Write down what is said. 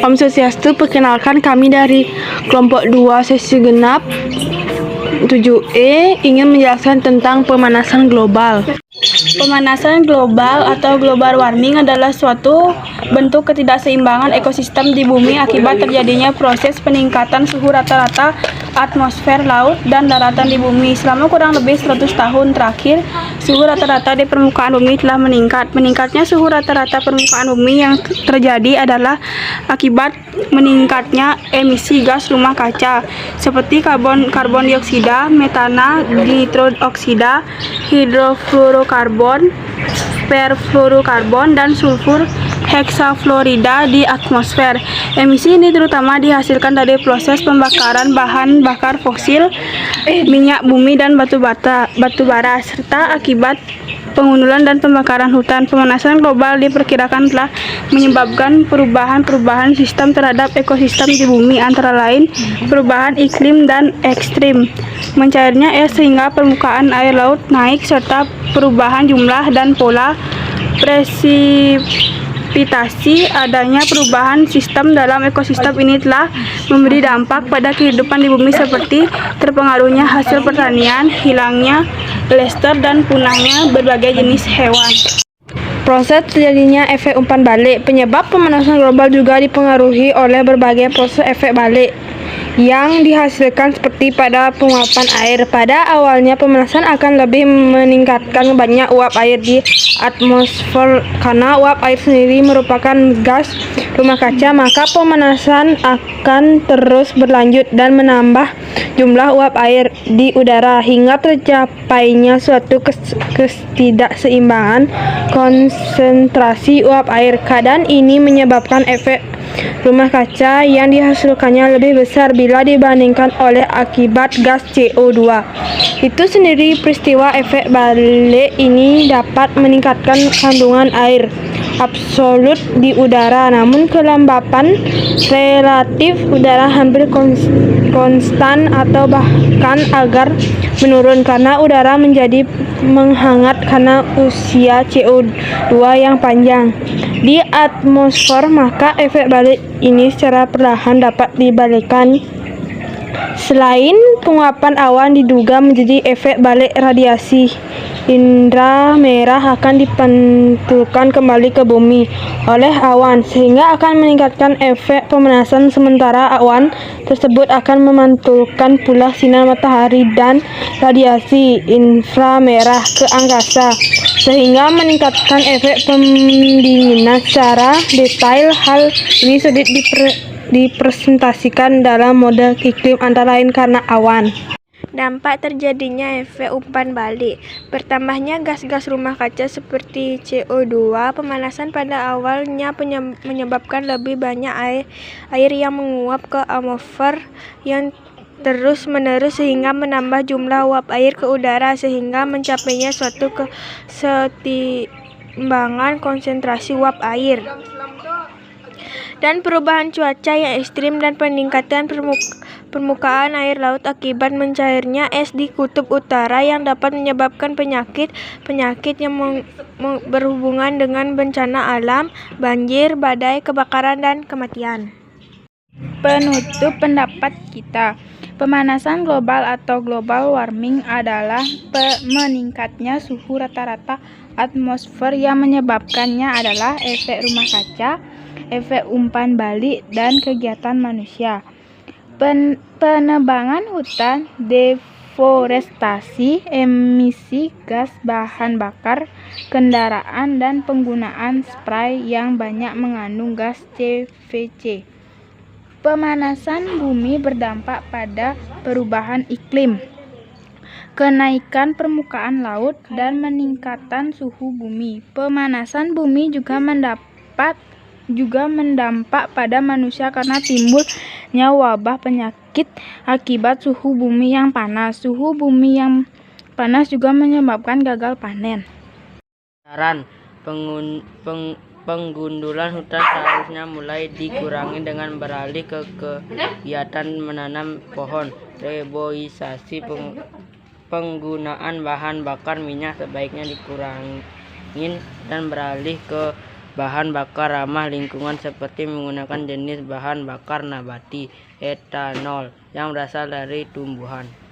Om Swastiastu, perkenalkan kami dari kelompok 2 sesi genap 7E ingin menjelaskan tentang pemanasan global. Pemanasan global atau global warming adalah suatu bentuk ketidakseimbangan ekosistem di bumi akibat terjadinya proses peningkatan suhu rata-rata atmosfer, laut, dan daratan di bumi. Selama kurang lebih 100 tahun terakhir, suhu rata-rata di permukaan bumi telah meningkat. Meningkatnya suhu rata-rata permukaan bumi yang terjadi adalah akibat meningkatnya emisi gas rumah kaca seperti karbon dioksida, metana, nitrooksida, hidrofluorokarbon, perfluorokarbon, dan sulfur heksafluorida di atmosfer. Emisi ini terutama dihasilkan dari proses pembakaran bahan bakar fosil, minyak bumi, dan batu bara, serta akibat pengundulan dan pembakaran hutan. Pemanasan global diperkirakan telah menyebabkan perubahan sistem terhadap ekosistem di bumi, antara lain perubahan iklim dan ekstrim, mencairnya es sehingga permukaan air laut naik, serta perubahan jumlah dan pola presipitasi. Adanya perubahan sistem dalam ekosistem ini telah memberi dampak pada kehidupan di bumi seperti terpengaruhnya hasil pertanian, hilangnya lester, dan punahnya berbagai jenis hewan. Proses terjadinya efek umpan balik. Penyebab pemanasan global juga dipengaruhi oleh berbagai proses efek balik yang dihasilkan seperti pada penguapan air. Pada awalnya pemanasan akan lebih meningkatkan banyak uap air di atmosfer karena uap air sendiri merupakan gas rumah kaca, maka pemanasan akan terus berlanjut dan menambah jumlah uap air di udara hingga tercapainya suatu ketidakseimbangan konsentrasi uap air. Keadaan ini menyebabkan efek rumah kaca yang dihasilkannya lebih besar bila dibandingkan oleh akibat gas CO2. Itu sendiri, peristiwa efek balik ini dapat meningkatkan kandungan air absolut di udara, namun kelembapan relatif udara hampir konstan atau bahkan agar menurun karena udara menjadi menghangat karena usia CO2 yang panjang di atmosfer. Maka efek balik ini secara perlahan dapat dibalikkan. Selain penguapan awan diduga menjadi efek balik radiasi indera merah akan dipantulkan kembali ke bumi oleh awan sehingga akan meningkatkan efek pemanasan. Sementara awan tersebut akan memantulkan pula sinar matahari dan radiasi inframerah ke angkasa sehingga meningkatkan efek pendinginan. Secara detail hal ini sulit dipresentasikan dalam model iklim antara lain karena awan. Dampak terjadinya efek umpan balik. Bertambahnya gas-gas rumah kaca seperti CO2. Pemanasan pada awalnya menyebabkan lebih banyak air yang menguap ke atmosfer yang terus-menerus sehingga menambah jumlah uap air ke udara sehingga mencapainya suatu keseimbangan konsentrasi uap air. Dan perubahan cuaca yang ekstrim dan peningkatan permukaan air laut akibat mencairnya es di kutub utara yang dapat menyebabkan penyakit yang berhubungan dengan bencana alam, banjir, badai, kebakaran, dan kematian. Penutup pendapat kita, pemanasan global atau global warming adalah meningkatnya suhu rata-rata atmosfer yang menyebabkannya adalah efek rumah kaca, efek umpan balik, dan kegiatan manusia. Penebangan hutan, deforestasi, emisi gas bahan bakar kendaraan, dan penggunaan spray yang banyak mengandung gas CFC. Pemanasan bumi berdampak pada perubahan iklim, kenaikan permukaan laut, dan meningkatan suhu bumi. Pemanasan bumi juga mendampak pada manusia karena timbulnya wabah penyakit akibat suhu bumi yang panas. Suhu bumi yang panas juga menyebabkan gagal panen. Saran penggundulan hutan seharusnya mulai dikurangi dengan beralih ke kegiatan menanam pohon. Reboisasi penggunaan bahan bakar minyak sebaiknya dikurangin dan beralih ke bahan bakar ramah lingkungan seperti menggunakan jenis bahan bakar nabati, etanol yang berasal dari tumbuhan.